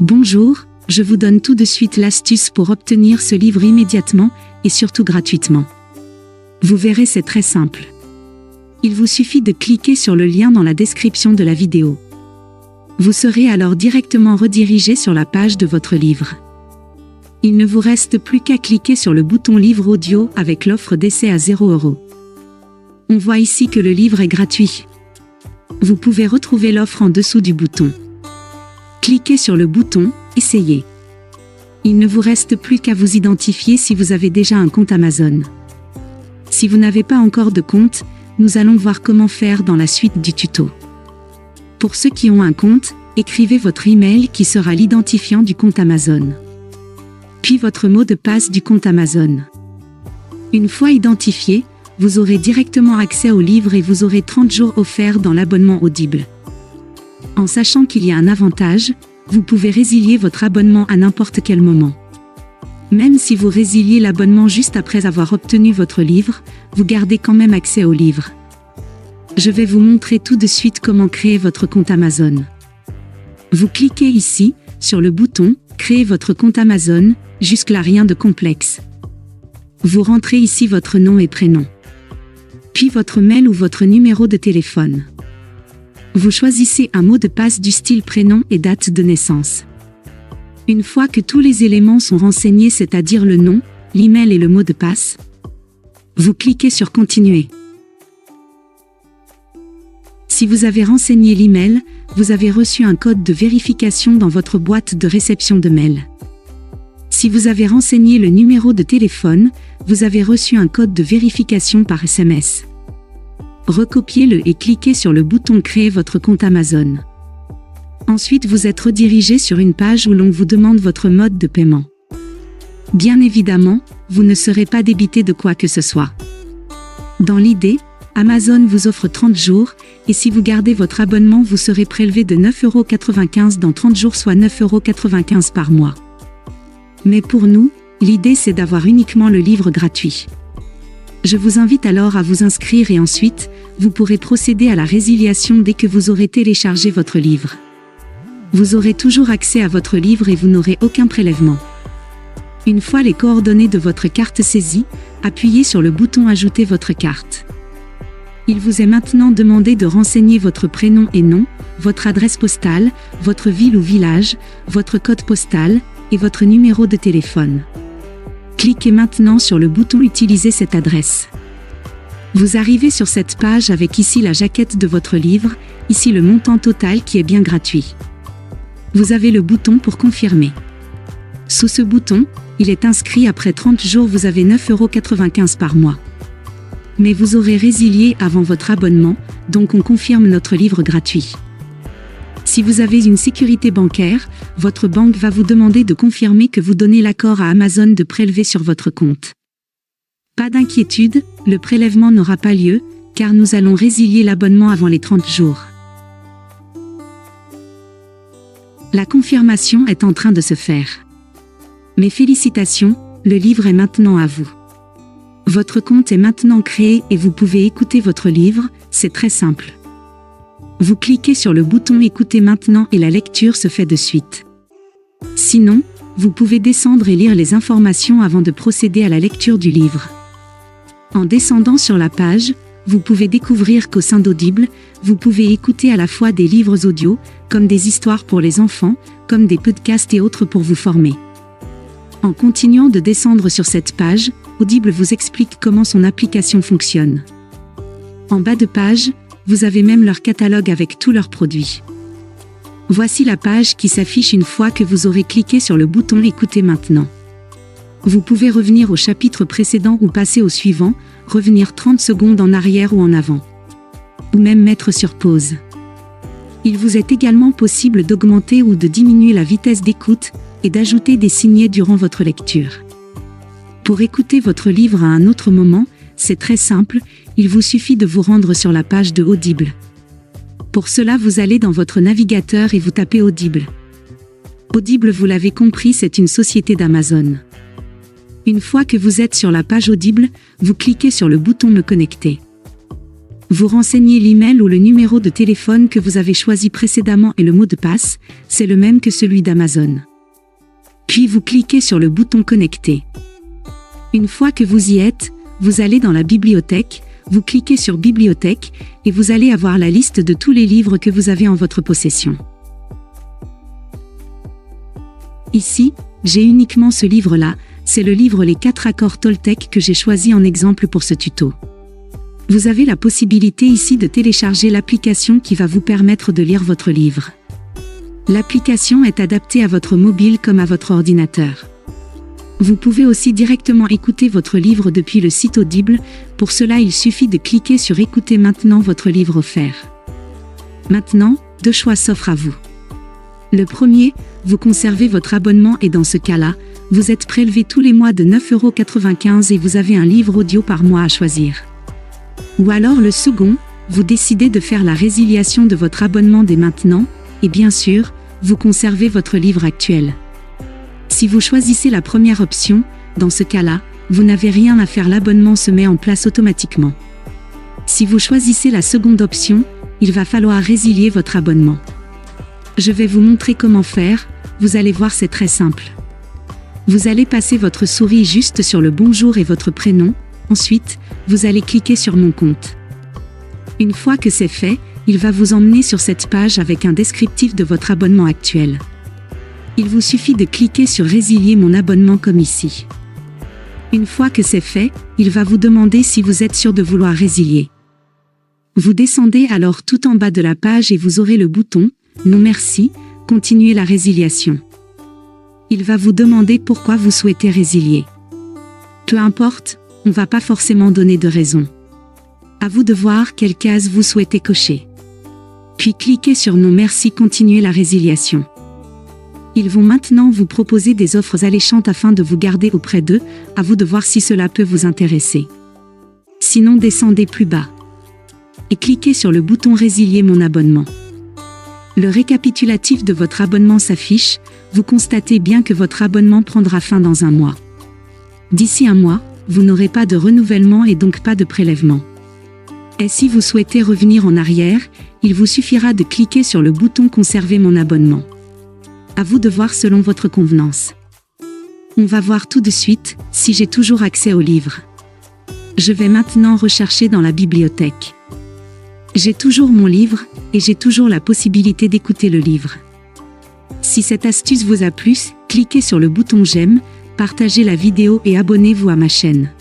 Bonjour, je vous donne tout de suite l'astuce pour obtenir ce livre immédiatement et surtout gratuitement. Vous verrez, c'est très simple. Il vous suffit de cliquer sur le lien dans la description de la vidéo. Vous serez alors directement redirigé sur la page de votre livre. Il ne vous reste plus qu'à cliquer sur le bouton livre audio avec l'offre d'essai à 0 €. On voit ici que le livre est gratuit. Vous pouvez retrouver l'offre en dessous du bouton. Cliquez sur le bouton « Essayez ». Il ne vous reste plus qu'à vous identifier si vous avez déjà un compte Amazon. Si vous n'avez pas encore de compte, nous allons voir comment faire dans la suite du tuto. Pour ceux qui ont un compte, écrivez votre email qui sera l'identifiant du compte Amazon. Puis votre mot de passe du compte Amazon. Une fois identifié, vous aurez directement accès au livre et vous aurez 30 jours offerts dans l'abonnement Audible. En sachant qu'il y a un avantage, vous pouvez résilier votre abonnement à n'importe quel moment. Même si vous résiliez l'abonnement juste après avoir obtenu votre livre, vous gardez quand même accès au livre. Je vais vous montrer tout de suite comment créer votre compte Amazon. Vous cliquez ici, sur le bouton « Créer votre compte Amazon », jusque-là rien de complexe. Vous rentrez ici votre nom et prénom. Puis votre mail ou votre numéro de téléphone. Vous choisissez un mot de passe du style prénom et date de naissance. Une fois que tous les éléments sont renseignés, c'est-à-dire le nom, l'email et le mot de passe, vous cliquez sur Continuer. Si vous avez renseigné l'email, vous avez reçu un code de vérification dans votre boîte de réception de mail. Si vous avez renseigné le numéro de téléphone, vous avez reçu un code de vérification par SMS. Recopiez-le et cliquez sur le bouton Créer votre compte Amazon. Ensuite, vous êtes redirigé sur une page où l'on vous demande votre mode de paiement. Bien évidemment, vous ne serez pas débité de quoi que ce soit. Dans l'idée, Amazon vous offre 30 jours, et si vous gardez votre abonnement, vous serez prélevé de 9,95 € dans 30 jours, soit 9,95 € par mois. Mais pour nous, l'idée c'est d'avoir uniquement le livre gratuit. Je vous invite alors à vous inscrire et ensuite, vous pourrez procéder à la résiliation dès que vous aurez téléchargé votre livre. Vous aurez toujours accès à votre livre et vous n'aurez aucun prélèvement. Une fois les coordonnées de votre carte saisies, appuyez sur le bouton Ajouter votre carte. Il vous est maintenant demandé de renseigner votre prénom et nom, votre adresse postale, votre ville ou village, votre code postal et votre numéro de téléphone. Cliquez maintenant sur le bouton Utiliser cette adresse. Vous arrivez sur cette page avec ici la jaquette de votre livre, ici le montant total qui est bien gratuit. Vous avez le bouton pour confirmer. Sous ce bouton, il est inscrit après 30 jours, vous avez 9,95 € par mois. Mais vous aurez résilié avant votre abonnement, donc on confirme notre livre gratuit. Si vous avez une sécurité bancaire, votre banque va vous demander de confirmer que vous donnez l'accord à Amazon de prélever sur votre compte. Pas d'inquiétude, le prélèvement n'aura pas lieu, car nous allons résilier l'abonnement avant les 30 jours. La confirmation est en train de se faire. Mes félicitations, le livre est maintenant à vous. Votre compte est maintenant créé et vous pouvez écouter votre livre, c'est très simple. Vous cliquez sur le bouton Écouter maintenant et la lecture se fait de suite. Sinon, vous pouvez descendre et lire les informations avant de procéder à la lecture du livre. En descendant sur la page, vous pouvez découvrir qu'au sein d'Audible, vous pouvez écouter à la fois des livres audio, comme des histoires pour les enfants, comme des podcasts et autres pour vous former. En continuant de descendre sur cette page, Audible vous explique comment son application fonctionne. En bas de page, vous avez même leur catalogue avec tous leurs produits. Voici la page qui s'affiche une fois que vous aurez cliqué sur le bouton Écouter maintenant. Vous pouvez revenir au chapitre précédent ou passer au suivant, revenir 30 secondes en arrière ou en avant. Ou même mettre sur pause. Il vous est également possible d'augmenter ou de diminuer la vitesse d'écoute et d'ajouter des signets durant votre lecture. Pour écouter votre livre à un autre moment, c'est très simple, il vous suffit de vous rendre sur la page de Audible. Pour cela, vous allez dans votre navigateur et vous tapez Audible. Audible, vous l'avez compris, c'est une société d'Amazon. Une fois que vous êtes sur la page Audible, vous cliquez sur le bouton Me connecter. Vous renseignez l'email ou le numéro de téléphone que vous avez choisi précédemment et le mot de passe, c'est le même que celui d'Amazon. Puis vous cliquez sur le bouton Connecter. Une fois que vous y êtes, vous allez dans la bibliothèque, vous cliquez sur Bibliothèque et vous allez avoir la liste de tous les livres que vous avez en votre possession. Ici, j'ai uniquement ce livre-là, c'est le livre Les 4 accords Toltec que j'ai choisi en exemple pour ce tuto. Vous avez la possibilité ici de télécharger l'application qui va vous permettre de lire votre livre. L'application est adaptée à votre mobile comme à votre ordinateur. Vous pouvez aussi directement écouter votre livre depuis le site Audible, pour cela il suffit de cliquer sur Écoutez maintenant votre livre offert. Maintenant, 2 choix s'offrent à vous. Le premier, vous conservez votre abonnement et dans ce cas-là, vous êtes prélevé tous les mois de 9,95 € et vous avez un livre audio par mois à choisir. Ou alors le second, vous décidez de faire la résiliation de votre abonnement dès maintenant, et bien sûr, vous conservez votre livre actuel. Si vous choisissez la première option, dans ce cas-là, vous n'avez rien à faire, l'abonnement se met en place automatiquement. Si vous choisissez la seconde option, il va falloir résilier votre abonnement. Je vais vous montrer comment faire, vous allez voir c'est très simple. Vous allez passer votre souris juste sur le bonjour et votre prénom, ensuite, vous allez cliquer sur Mon compte. Une fois que c'est fait, il va vous emmener sur cette page avec un descriptif de votre abonnement actuel. Il vous suffit de cliquer sur Résilier mon abonnement comme ici. Une fois que c'est fait, il va vous demander si vous êtes sûr de vouloir résilier. Vous descendez alors tout en bas de la page et vous aurez le bouton « Non merci, continuez la résiliation ». Il va vous demander pourquoi vous souhaitez résilier. Peu importe, on ne va pas forcément donner de raison. À vous de voir quelle case vous souhaitez cocher. Puis cliquez sur Non merci, continuez la résiliation. Ils vont maintenant vous proposer des offres alléchantes afin de vous garder auprès d'eux, à vous de voir si cela peut vous intéresser. Sinon descendez plus bas. Et cliquez sur le bouton Résilier mon abonnement. Le récapitulatif de votre abonnement s'affiche, vous constatez bien que votre abonnement prendra fin dans un mois. D'ici un mois, vous n'aurez pas de renouvellement et donc pas de prélèvement. Et si vous souhaitez revenir en arrière, il vous suffira de cliquer sur le bouton Conserver mon abonnement. À vous de voir selon votre convenance. On va voir tout de suite si j'ai toujours accès au livre. Je vais maintenant rechercher dans la bibliothèque. J'ai toujours mon livre, et j'ai toujours la possibilité d'écouter le livre. Si cette astuce vous a plu, cliquez sur le bouton j'aime, partagez la vidéo et abonnez-vous à ma chaîne.